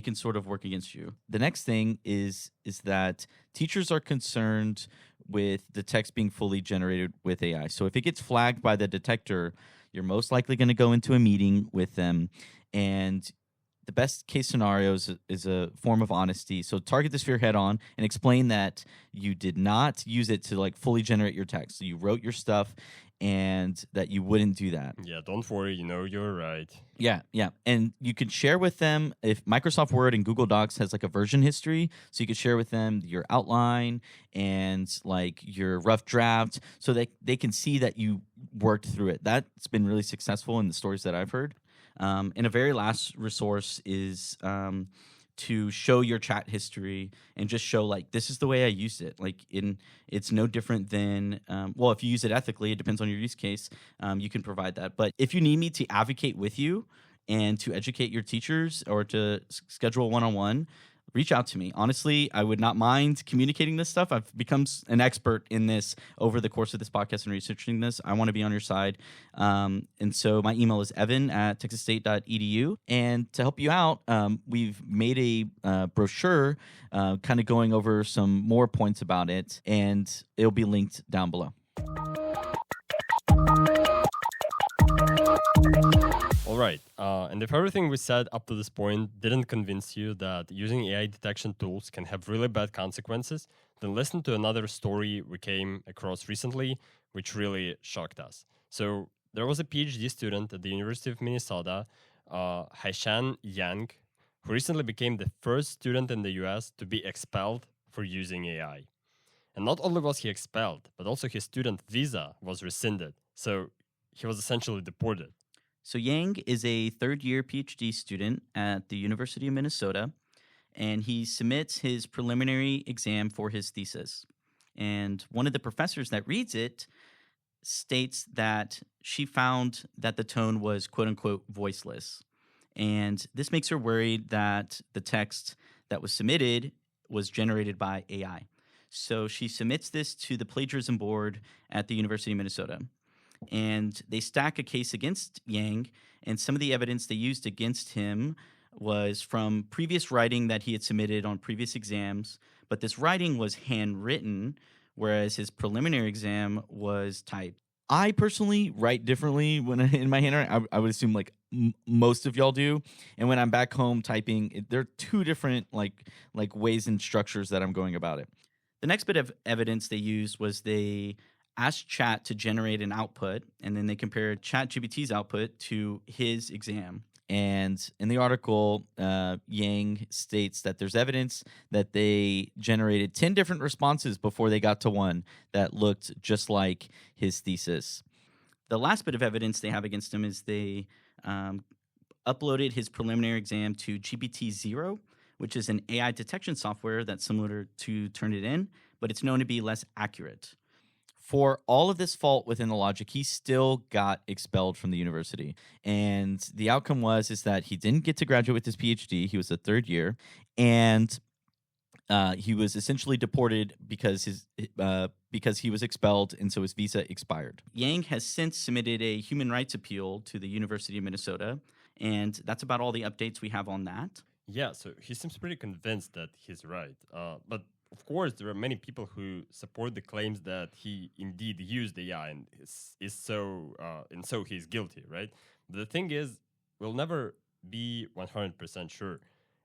can sort of work against you. The next thing is that teachers are concerned with the text being fully generated with AI. So if it gets flagged by the detector, you're most likely going to go into a meeting with them, and the best case scenario is a form of honesty. So target the sphere head on and explain that you did not use it to like fully generate your text. So you wrote your stuff and that you wouldn't do that. Yeah, don't worry, you're right. Yeah. And you can share with them if Microsoft Word and Google Docs has like a version history. So you could share with them your outline and like your rough draft so that they can see that you worked through it. That's been really successful in the stories that I've heard. And a very last resource is to show your chat history and just show like, this is the way I used it. Like it's no different than, well, if you use it ethically, it depends on your use case, you can provide that. But if you need me to advocate with you and to educate your teachers or to schedule a one-on-one, reach out to me. Honestly, I would not mind communicating this stuff. I've become an expert in this over the course of this podcast and researching this. I want to be on your side. And so my email is evan@texasstate.edu. And to help you out, we've made a brochure kind of going over some more points about it, and it'll be linked down below. All right. And if everything we said up to this point didn't convince you that using AI detection tools can have really bad consequences, then listen to another story we came across recently, which really shocked us. So there was a PhD student at the University of Minnesota, Haishan Yang, who recently became the first student in the US to be expelled for using AI. And not only was he expelled, but also his student visa was rescinded. So he was essentially deported. So Yang is a third-year PhD student at the University of Minnesota, and he submits his preliminary exam for his thesis. And one of the professors that reads it states that she found that the tone was quote-unquote voiceless. And this makes her worried that the text that was submitted was generated by AI. So she submits this to the plagiarism board at the University of Minnesota. And they stack a case against Yang, and some of the evidence they used against him was from previous writing that he had submitted on previous exams, but this writing was handwritten, whereas his preliminary exam was typed. I personally write differently when in my handwriting. I would assume like most of y'all do, and when I'm back home typing, there are two different like ways and structures that I'm going about it. The next bit of evidence they used was they asked Chat to generate an output, and then they compared ChatGPT's output to his exam. And in the article, Yang states that there's evidence that they generated 10 different responses before they got to one that looked just like his thesis. The last bit of evidence they have against him is they uploaded his preliminary exam to GPT-0, which is an AI detection software that's similar to Turnitin, but it's known to be less accurate. For all of this fault within the logic, he still got expelled from the university. And the outcome is that he didn't get to graduate with his PhD. He was a third year. And he was essentially deported because he was expelled, and so his visa expired. Yang has since submitted a human rights appeal to the University of Minnesota, and that's about all the updates we have on that. Yeah, so he seems pretty convinced that he's right. But of course, there are many people who support the claims that he indeed used AI and so he's guilty, right? But the thing is, we'll never be 100% sure.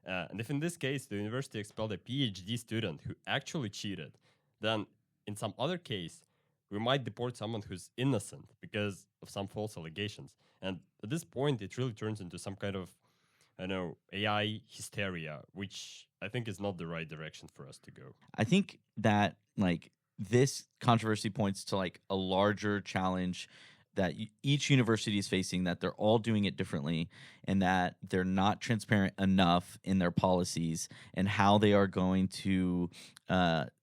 And if in this case the university expelled a PhD student who actually cheated, then in some other case, we might deport someone who's innocent because of some false allegations. And at this point, it really turns into some kind of, AI hysteria, which I think is not the right direction for us to go. I think that this controversy points to a larger challenge that each university is facing, that they're all doing it differently, and that they're not transparent enough in their policies and how they are going to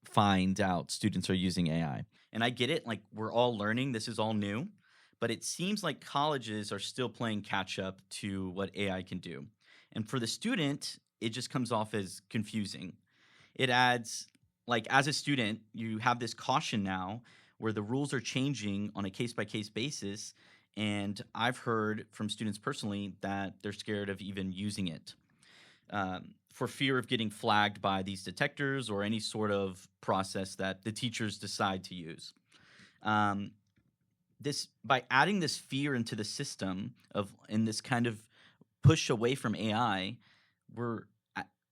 find out students are using AI. And I get it, we're all learning, this is all new, but it seems like colleges are still playing catch up to what AI can do. And for the student, it just comes off as confusing. It adds, as a student, you have this caution now where the rules are changing on a case-by-case basis, and I've heard from students personally that they're scared of even using it for fear of getting flagged by these detectors or any sort of process that the teachers decide to use. By adding this fear into the system and this kind of push away from AI, we're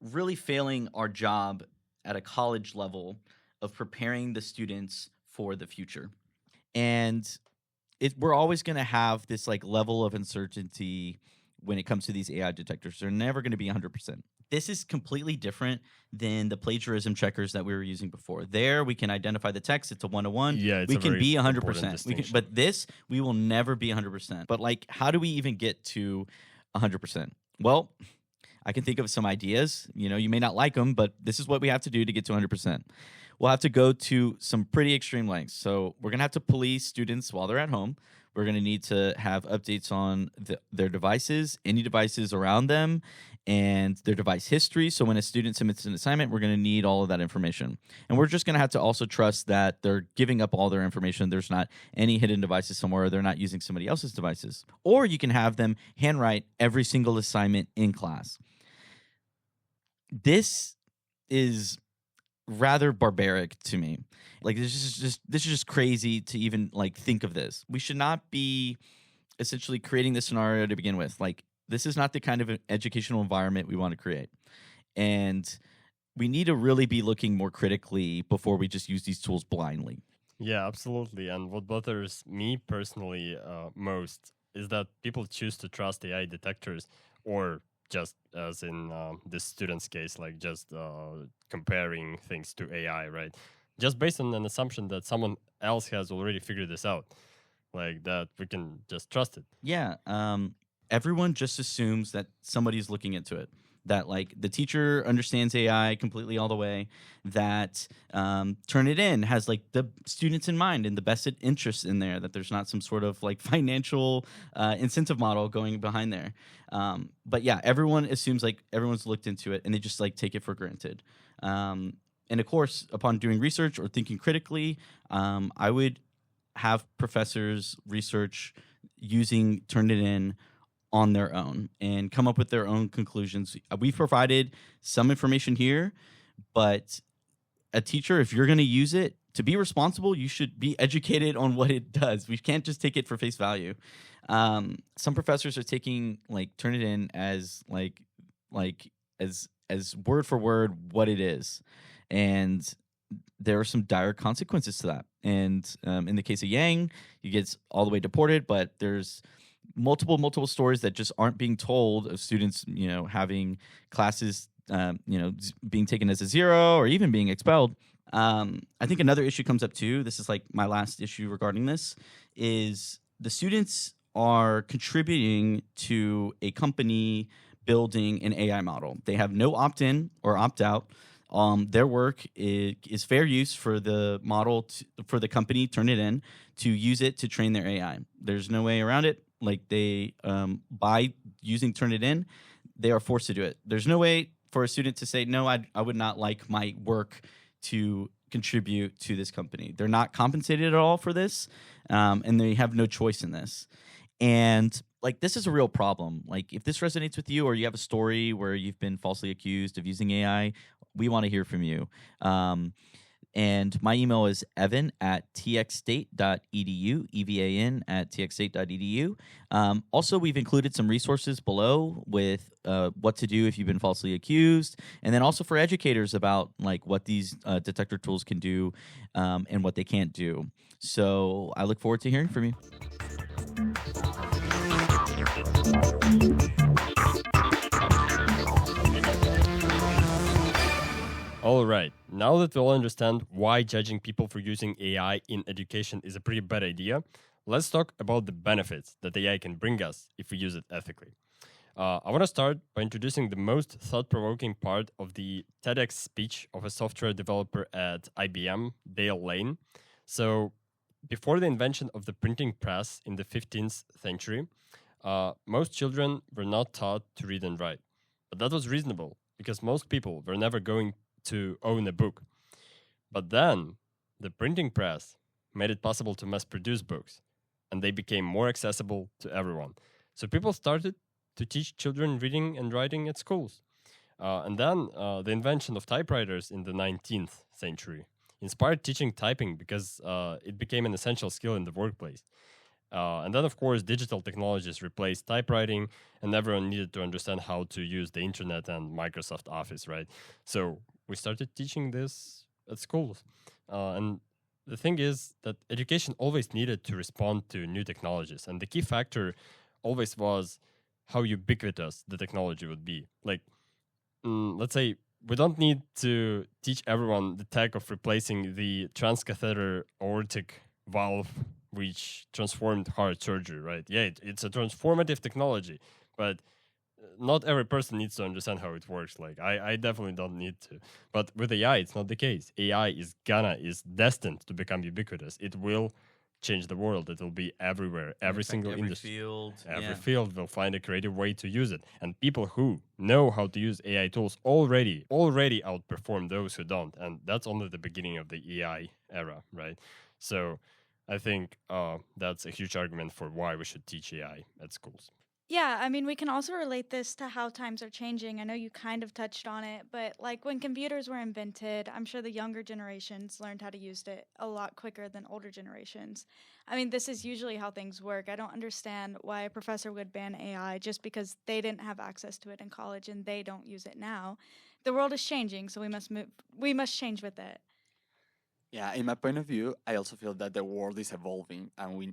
really failing our job at a college level of preparing the students for the future. And we're always going to have this level of uncertainty when it comes to these AI detectors. They're never going to be 100%. This is completely different than the plagiarism checkers that we were using before. There, we can identify the text. It's a 101. Yeah, we can be 100%. But this, we will never be 100%. But how do we even get to 100%? Well, I can think of some ideas. You may not like them, but this is what we have to do to get to 100%. We'll have to go to some pretty extreme lengths. So we're going to have to police students while they're at home. We're going to need to have updates on their devices, any devices around them, and their device history. So when a student submits an assignment, we're going to need all of that information. And we're just going to have to also trust that they're giving up all their information. There's not any hidden devices somewhere, or they're not using somebody else's devices. Or you can have them handwrite every single assignment in class. This is rather barbaric to me. This is just crazy to even think of this. We should not be essentially creating this scenario to begin with. This is not the kind of educational environment we want to create. And we need to really be looking more critically before we just use these tools blindly. Yeah, absolutely. And what bothers me personally most is that people choose to trust AI detectors, or just as in this student's case, just comparing things to AI, right? Just based on an assumption that someone else has already figured this out, that we can just trust it. Yeah. Everyone just assumes that somebody's looking into it, that the teacher understands AI completely all the way, that Turnitin has the students in mind and the best interest in there, that there's not some sort of financial incentive model going behind there. But yeah, everyone assumes everyone's looked into it and they just take it for granted. And of course, upon doing research or thinking critically, I would have professors research using Turnitin on their own and come up with their own conclusions. We've provided some information here, but a teacher, if you're going to use it, to be responsible, you should be educated on what it does. We can't just take it for face value. Some professors are taking Turnitin as as word for word what it is, and there are some dire consequences to that. And in the case of Yang, he gets all the way deported, but there's multiple stories that just aren't being told of students, having classes, being taken as a 0 or even being expelled. I think another issue comes up too. This is my last issue regarding this is the students are contributing to a company building an AI model. They have no opt-in or opt-out. Their work is fair use for the model, for the company, turn it in, to use it to train their AI. There's no way around it. Like they, by using turn it in, they are forced to do it. There's no way for a student to say, no, I would not like my work to contribute to this company. They're not compensated at all for this, and they have no choice in this. And like this is a real problem. Like if this resonates with you, or you have a story where you've been falsely accused of using AI, we want to hear from you. And my email is evan@txstate.edu, EVAN at txstate.edu. Also, we've included some resources below with what to do if you've been falsely accused, and then also for educators about like what these detector tools can do and what they can't do. So I look forward to hearing from you. All right, now that we all understand why judging people for using AI in education is a pretty bad idea, let's talk about the benefits that AI can bring us if we use it ethically. I want to start by introducing the most thought-provoking part of the TEDx speech of a software developer at IBM, Dale Lane. So, before the invention of the printing press in the 15th century, most children were not taught to read and write. But that was reasonable, because most people were never going to own a book. But then, the printing press made it possible to mass-produce books, and they became more accessible to everyone. So people started to teach children reading and writing at schools. And then the invention of typewriters in the 19th century inspired teaching typing because it became an essential skill in the workplace. And then, of course, digital technologies replaced typewriting, and everyone needed to understand how to use the internet and Microsoft Office, right? So we started teaching this at schools. And the thing is that education always needed to respond to new technologies. And the key factor always was how ubiquitous the technology would be. Like, let's say we don't need to teach everyone the tech of replacing the transcatheter aortic valve, which transformed heart surgery, right? Yeah, it's a transformative technology, but not every person needs to understand how it works. Like, I definitely don't need to. But with AI, it's not the case. AI is destined to become ubiquitous. It will change the world. It will be everywhere. Every single industry. Field. Every field will find a creative way to use it. And people who know how to use AI tools already outperform those who don't. And that's only the beginning of the AI era, right? So I think that's a huge argument for why we should teach AI at schools. Yeah, I mean, we can also relate this to how times are changing. I know you kind of touched on it, but like when computers were invented, I'm sure the younger generations learned how to use it a lot quicker than older generations. I mean, this is usually how things work. I don't understand why a professor would ban AI just because they didn't have access to it in college and they don't use it now. The world is changing, so we must change with it. Yeah, in my point of view, I also feel that the world is evolving and we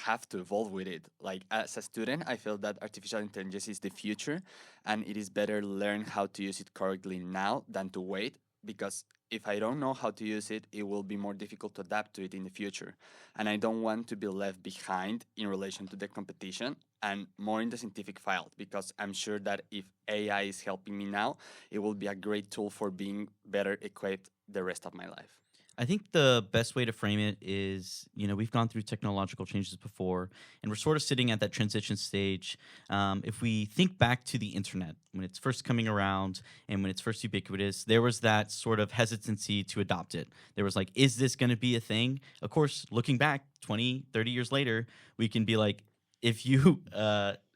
have to evolve with it. Like as a student, I feel that artificial intelligence is the future and it is better learn how to use it correctly now than to wait, because if I don't know how to use it, it will be more difficult to adapt to it in the future. And I don't want to be left behind in relation to the competition and more in the scientific field, because I'm sure that if AI is helping me now, it will be a great tool for being better equipped the rest of my life. I think the best way to frame it is, we've gone through technological changes before, and we're sort of sitting at that transition stage. If we think back to the internet, when it's first coming around and when it's first ubiquitous, there was that sort of hesitancy to adopt it. There was like, is this going to be a thing? Of course, looking back 20, 30 years later, we can be like, if you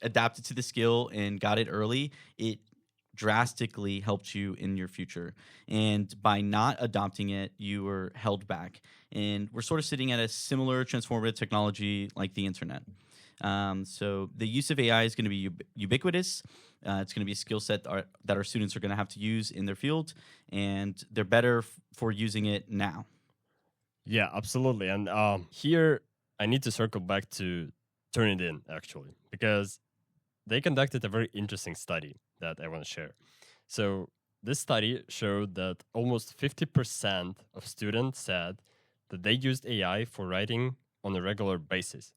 adapted to the skill and got it early, it drastically helped you in your future. And by not adopting it, you were held back. And we're sort of sitting at a similar transformative technology like the internet. So the use of AI is going to be ubiquitous. It's going to be a skill set that our students are going to have to use in their field, and they're better for using it now. Yeah, absolutely. And here I need to circle back to Turnitin, actually, because they conducted a very interesting study that I want to share. So this study showed that almost 50% of students said that they used AI for writing on a regular basis.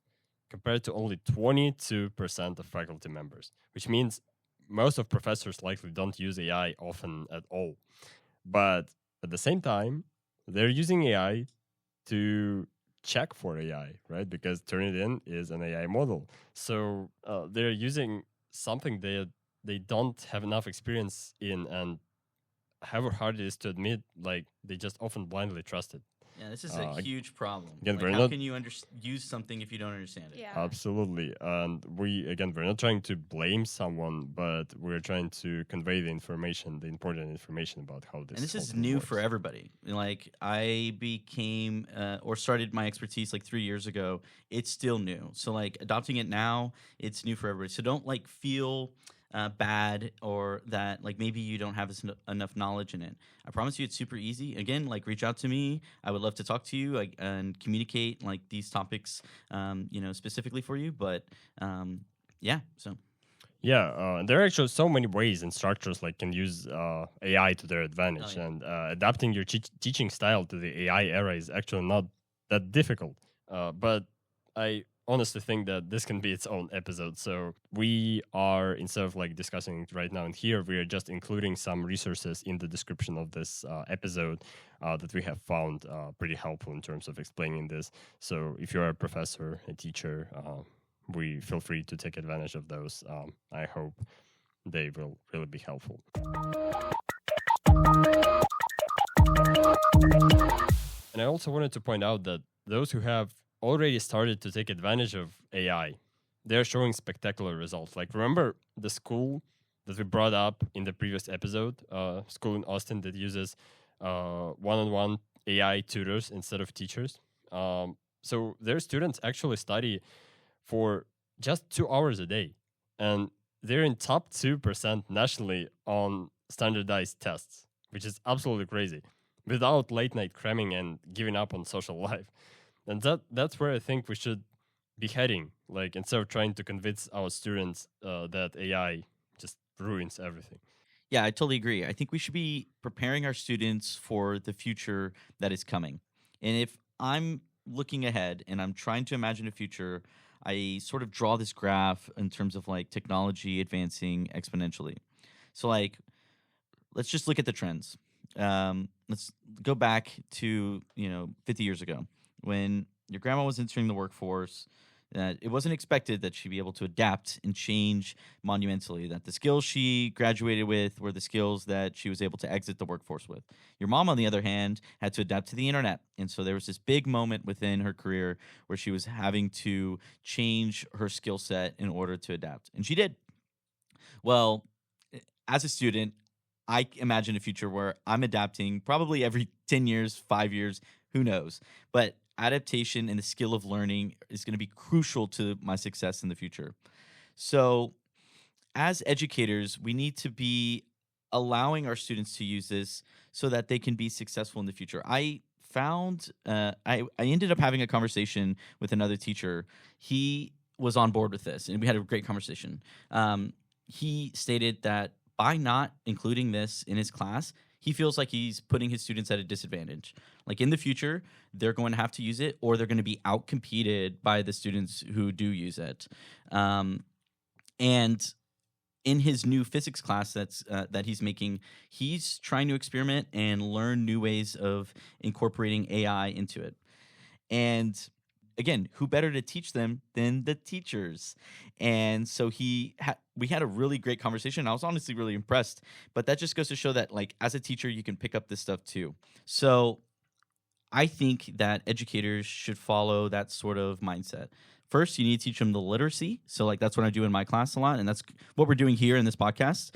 compared to only 22% of faculty members, which means most of professors likely don't use AI often at all. But at the same time, they're using AI to check for AI, right? Because Turnitin is an AI model. So they're using something they don't have enough experience in, and however hard it is to admit, like they just often blindly trust it. Yeah, this is a huge problem. again, Like, we're how not- can you use something if you don't understand it? Yeah. Absolutely. And we're not trying to blame someone, but we're trying to convey the important information about how this And this whole is thing new works. for everybody. Like, I became or started my expertise like 3 years ago. It's still new. So like adopting it now, it's new for everybody. So don't like feel bad or that like maybe you don't have enough knowledge in it. I promise you it's super easy. Again, like reach out to me. I would love to talk to you and communicate like these topics specifically for you. But yeah, so Yeah, there are actually so many ways instructors like can use AI to their advantage, yeah. and adapting your teaching style to the AI era is actually not that difficult. But I honestly think that this can be its own episode. So we are, instead of like discussing it right now and here, we are just including some resources in the description of this episode that we have found pretty helpful in terms of explaining this. So if you're a professor, a teacher, we feel free to take advantage of those. I hope they will really be helpful. And I also wanted to point out that those who have already started to take advantage of AI, they're showing spectacular results. Like, remember the school that we brought up in the previous episode, school in Austin that uses one-on-one AI tutors instead of teachers. So their students actually study for just 2 hours a day, and they're in top 2% nationally on standardized tests, which is absolutely crazy, without late night cramming and giving up on social life. And that's where I think we should be heading. Like, instead of trying to convince our students that AI just ruins everything. Yeah, I totally agree. I think we should be preparing our students for the future that is coming. And if I'm looking ahead and I'm trying to imagine a future, I sort of draw this graph in terms of like technology advancing exponentially. So like, let's just look at the trends. Let's go back to 50 years ago when your grandma was entering the workforce. It wasn't expected that she'd be able to adapt and change monumentally, that the skills she graduated with were the skills that she was able to exit the workforce with. Your mom, on the other hand, had to adapt to the internet. And so there was this big moment within her career where she was having to change her skill set in order to adapt. And she did. Well, as a student, I imagine a future where I'm adapting probably every 10 years, 5 years, who knows. But adaptation and the skill of learning is going to be crucial to my success in the future. So as educators, we need to be allowing our students to use this so that they can be successful in the future. I found I ended up having a conversation with another teacher. He was on board with this, and we had a great conversation. He stated that by not including this in his class, he feels like he's putting his students at a disadvantage. Like in the future, they're going to have to use it, or they're going to be outcompeted by the students who do use it. And in his new physics class that he's making, he's trying to experiment and learn new ways of incorporating AI into it. And again, who better to teach them than the teachers? And so we had a really great conversation. I was honestly really impressed, but that just goes to show that like as a teacher, you can pick up this stuff too. So I think that educators should follow that sort of mindset. First, you need to teach them the literacy. So like that's what I do in my class a lot, and that's what we're doing here in this podcast.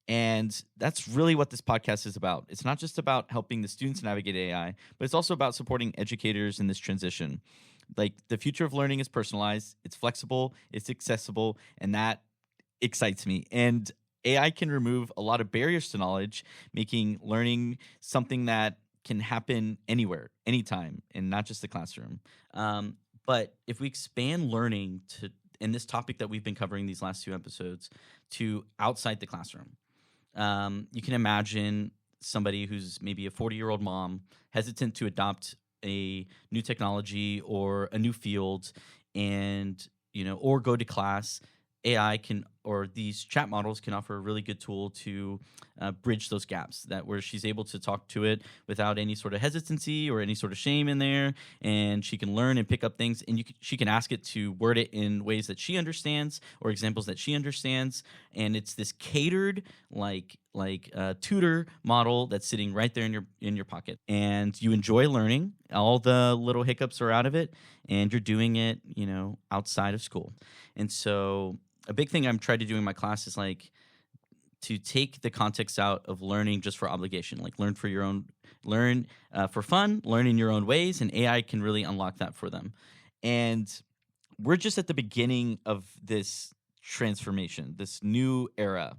And that's really what this podcast is about. It's not just about helping the students navigate AI, but it's also about supporting educators in this transition. Like the future of learning is personalized, it's flexible, it's accessible, and that excites me. And AI can remove a lot of barriers to knowledge, making learning something that can happen anywhere, anytime, and not just the classroom. But if we expand learning to, in this topic that we've been covering these last 2 episodes, to outside the classroom, you can imagine somebody who's maybe a 40-year-old mom hesitant to adopt a new technology or a new field, and or go to class, AI can, or these chat models can offer a really good tool to bridge those gaps, that where she's able to talk to it without any sort of hesitancy or any sort of shame in there, and she can learn and pick up things, and she can ask it to word it in ways that she understands or examples that she understands, and it's this catered tutor model that's sitting right there in your pocket, and you enjoy learning. All the little hiccups are out of it, and you're doing it, outside of school. And so a big thing I'm trying to do in my class is to take the context out of learning just for obligation, learn for fun, learn in your own ways, and AI can really unlock that for them. And we're just at the beginning of this transformation, this new era.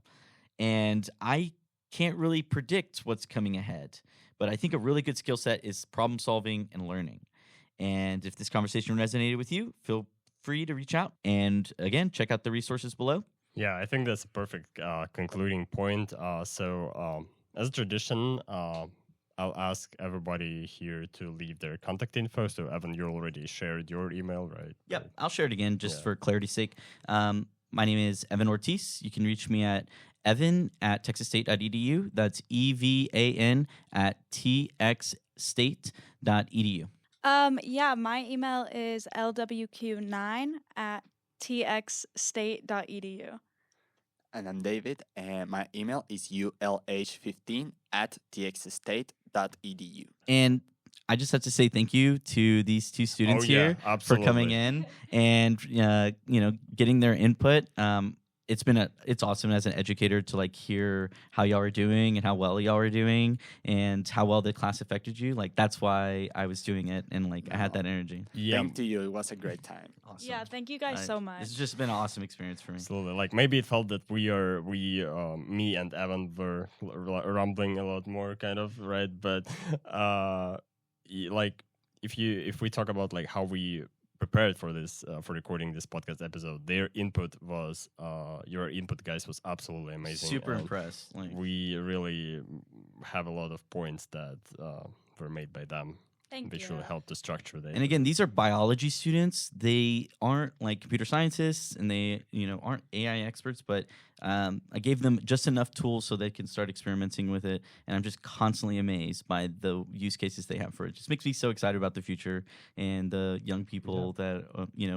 And I can't really predict what's coming ahead, but I think a really good skill set is problem solving and learning. And if this conversation resonated with you, feel free to reach out. And again, check out the resources below. Yeah, I think that's a perfect concluding point. So as a tradition, I'll ask everybody here to leave their contact info. So Evan, you already shared your email, right? Yep, I'll share it again just for clarity's sake. My name is Evan Ortiz. You can reach me at evan@texasstate.edu. That's EVAN at txstate.edu. My email is lwq9@txstate.edu. And I'm David, and my email is ulh15@txstate.edu. And I just have to say thank you to these two students here for coming in and getting their input. It's awesome as an educator to hear how y'all are doing and how well y'all are doing and how well the class affected you. That's why I was doing it, and I had that energy. Yeah. Thank to you. It was a great time. Awesome. Yeah, thank you guys so much. It's just been an awesome experience for me. Absolutely. Maybe it felt that me and Evan were rumbling a lot more, kind of, right? But if we talk about how we prepared for this for recording this podcast episode, their input was your input, guys, was absolutely amazing. Super impressed. We really have a lot of points that were made by them. Thank Which you. will help to structure the. And again, these are biology students. They aren't computer scientists, and they aren't AI experts. But I gave them just enough tools so they can start experimenting with it. And I'm just constantly amazed by the use cases they have for it. It just makes me so excited about the future and the young people that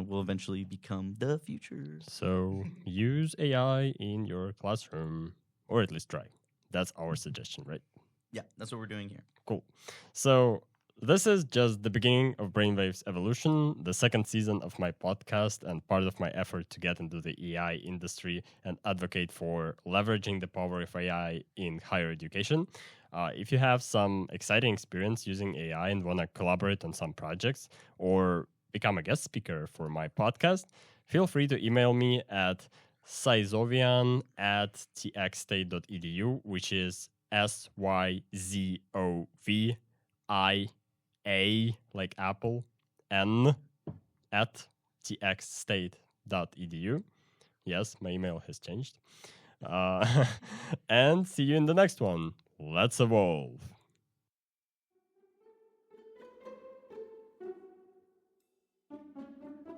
will eventually become the future. So use AI in your classroom, or at least try. That's our suggestion, right? Yeah, that's what we're doing here. Cool. So. This is just the beginning of Brainwaves evolution, the second season of my podcast and part of my effort to get into the AI industry and advocate for leveraging the power of AI in higher education. If you have some exciting experience using AI and want to collaborate on some projects or become a guest speaker for my podcast, feel free to email me at syzovian@txstate.edu, which is SYZOVI like Apple, N @txstate.edu. Yes, my email has changed. And see you in the next one. Let's evolve.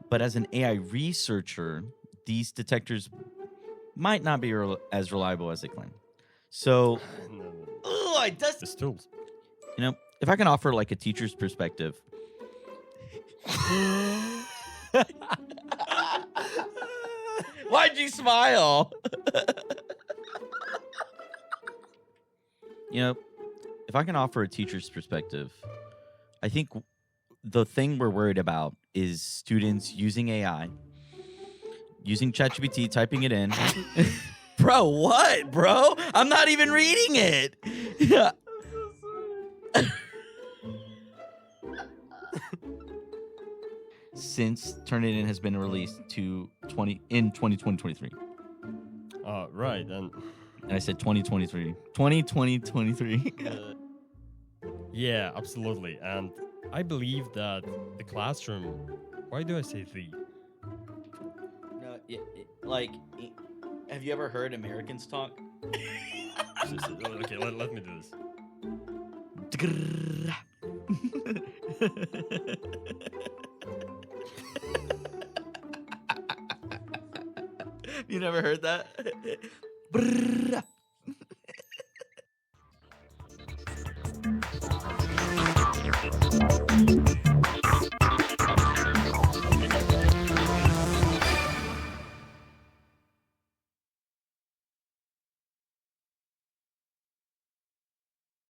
But as an AI researcher, these detectors might not be as reliable as they claim. So, I dusted These tools. if I can offer a teacher's perspective. Why'd you smile? If I can offer a teacher's perspective, I think the thing we're worried about is students using AI, using ChatGPT, typing it in. Bro, what, bro? I'm not even reading it. Yeah. Since Turn It In has been released in 2023. Right, and I said 2023. 2023. yeah, absolutely. And I believe that the classroom. Why do I say the? No, have you ever heard Americans talk? Okay, let me do this. You never heard that? Brrrr.